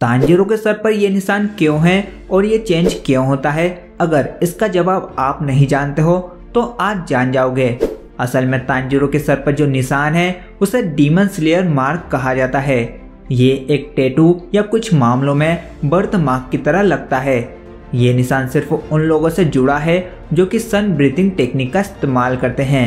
Tanjiro के sir पर ये निशान क्यों है और ये चेंज क्यों होता है? अगर इसका जवाब आप नहीं जानते हो तो आज जान जाओगे। असल में तांजीरो के सर पर जो निशान है उसे डीमन स्लेयर मार्क कहा जाता है। ये एक टैटू या कुछ मामलों में बर्थ मार्क की तरह लगता है। ये निशान सिर्फ उन लोगों से जुड़ा है जो कि सन ब्रीथिंग टेक्निक का इस्तेमाल करते हैं।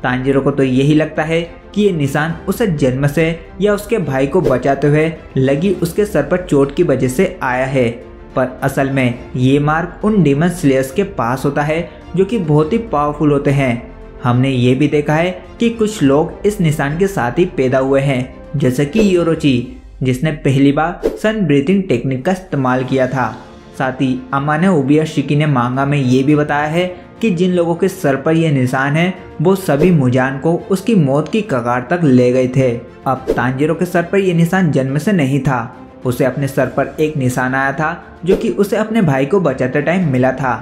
तांजीरो को तो यही लगता है कि ये निशान उसे जन्म से या उसके भाई को बचाते हुए लगी उसके सर पर चोट की वजह से आया है, पर असल में ये मार्क उन डीमन स्लेयर्स के पास होता है जो कि बहुत ही पावरफुल होते हैं। हमने ये भी देखा है कि कुछ लोग इस निशान के साथ ही पैदा हुए हैं, जैसे कि योरोची जिसने पहली बार सन ब्रीथिंग टेक्निक का इस्तेमाल किया था। साथ ही अमाने उबियाशिकी ने मांगा में ये भी बताया है कि जिन लोगों के सर पर यह निशान है वो सभी मुजान को उसकी मौत की कगार तक ले गए थे। अब तांजीरो के सर पर यह निशान जन्म से नहीं था, उसे अपने सर पर एक निशान आया था जो कि उसे अपने भाई को बचाते टाइम मिला था।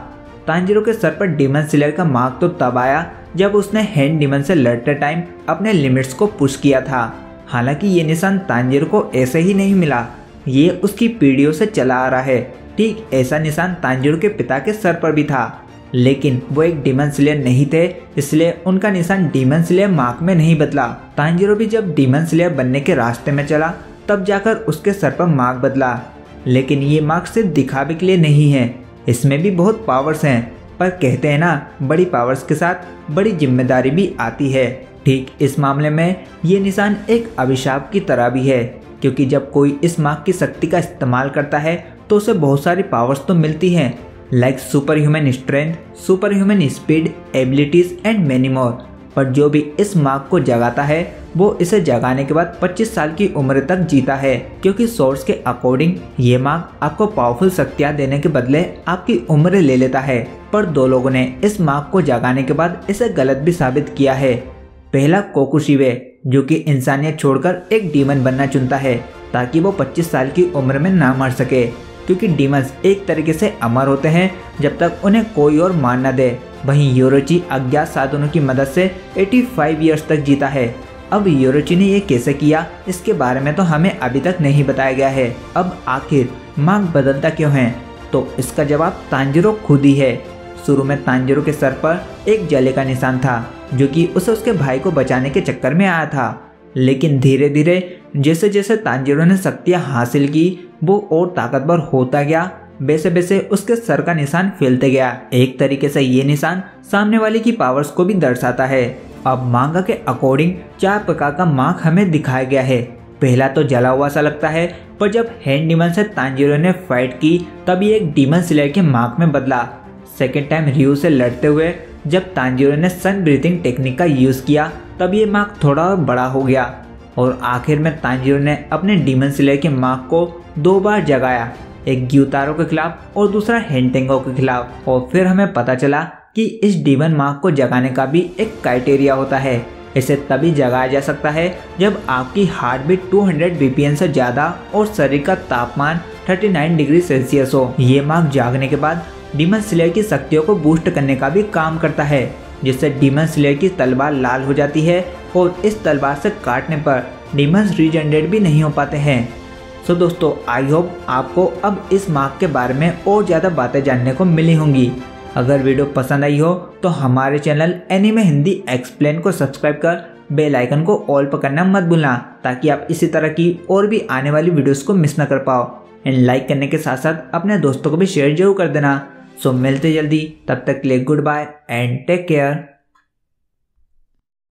तांजीरो के सर पर डीमन स्लेयर का मार्क तो तब आया जब उसने हैंड डीमन से लड़ते टाइम अपने लिमिट्स को पुश किया था। हालांकि ये निशान तांजीरो को ऐसे ही नहीं मिला, ये उसकी पीढ़ियों से चला आ रहा है। ठीक ऐसा निशान तांजीरो के पिता के सर पर भी था, लेकिन वो एक डीमन स्लेयर नहीं थे, इसलिए उनका निशान डीमन स्लेयर मार्क में नहीं बदला। तांजीरो भी जब डीमन स्लेयर बनने के रास्ते में चला तब जाकर उसके सर पर मार्क बदला। लेकिन ये मार्क सिर्फ दिखावे के लिए नहीं है, इसमें भी बहुत पावर्स हैं। पर कहते हैं ना, बड़ी पावर्स के साथ बड़ी जिम्मेदारी भी आती है। ठीक इस मामले में ये निशान एक अभिशाप की तरह भी है, क्योंकि जब कोई इस मार्क की शक्ति का इस्तेमाल करता है तो उसे बहुत सारी पावर्स तो मिलती हैं, like super human strength, super human speed, abilities and many more. पर जो भी इस मार्क को जगाता है वो इसे जगाने के बाद 25 साल की उम्र तक जीता है, क्योंकि सोर्स के अकॉर्डिंग ये मार्क आपको पावरफुल शक्तियां देने के बदले आपकी उम्र ले लेता है। पर दो लोगों ने इस मार्क को जगाने के बाद इसे गलत भी साबित किया है। पहला कोकुशिबे, जो कि इंसानियत छोड़कर एक डीमन बनना चुनता है ताकि वो 25 साल की उम्र में ना मर सके, क्योंकि डीमंस एक तरीके से अमर होते हैं जब तक उन्हें कोई और मार न दे। वहीं योरोची अज्ञात साधनों की मदद से 85 ईयर्स तक जीता है। अब योरोची ने ये कैसे किया, इसके बारे में तो हमें अभी तक नहीं बताया गया है। अब आखिर मार्क बदलता क्यों है, तो इसका जवाब तांजीरो खुद ही है। शुरू में तांजीरो के सर पर एक जले का निशान था जो कि उसे उसके भाई को बचाने के चक्कर में आया था, लेकिन धीरे धीरे जैसे जैसे तांजीरो ने शक्तियां हासिल की वो और ताकतवर होता गया, वैसे वैसे उसके सर का निशान फैलते गया। एक तरीके से ये निशान सामने वाले की पावर्स को भी दर्शाता है। अब मांगा के अकॉर्डिंग 4 प्रकार का मार्क हमें दिखाया गया है। पहला तो जला हुआ सा लगता है, पर जब हैंड डीमन से तांजीरो ने फाइट की तब ये एक डीमन स्लेयर के मार्क में बदला। सेकेंड टाइम रियू से लड़ते हुए जब तांजीरो ने सन ब्रीथिंग टेक्निक का यूज किया तब ये मार्क थोड़ा और बड़ा हो गया। और आखिर में तांजीरो ने अपने डीमन स्लेयर के मार्क को 2 बार जगाया, एक ग्यूतारो के खिलाफ और दूसरा हेंटेंगो के खिलाफ। और फिर हमें पता चला कि इस डीमन मार्क को जगाने का भी एक क्राइटेरिया होता है। इसे तभी जगाया जा सकता है जब आपकी हार्ट बीट 200 बीपीएम से ज़्यादा और शरीर का तापमान 39 डिग्री सेल्सियस हो। ये मार्क जागने के बाद डीमन स्लेयर की शक्तियों को बूस्ट करने का भी काम करता है, जिससे डीमन स्लेयर की तलवार लाल हो जाती है और इस तलवार से काटने पर डीमंस रीजनरेट भी नहीं हो पाते हैं। सो दोस्तों, आई होप आपको अब इस मार्क के बारे में और ज़्यादा बातें जानने को मिली होंगी। अगर वीडियो पसंद आई हो तो हमारे चैनल एनीमे हिंदी एक्सप्लेन को सब्सक्राइब कर बेल आइकन को ऑल पर करना मत भूलना, ताकि आप इसी तरह की और भी आने वाली वीडियोस को मिस न कर पाओ। एंड लाइक करने के साथ साथ अपने दोस्तों को भी शेयर जरूर कर देना। सो मिलते जल्दी, तब तक के लिए goodbye and take care.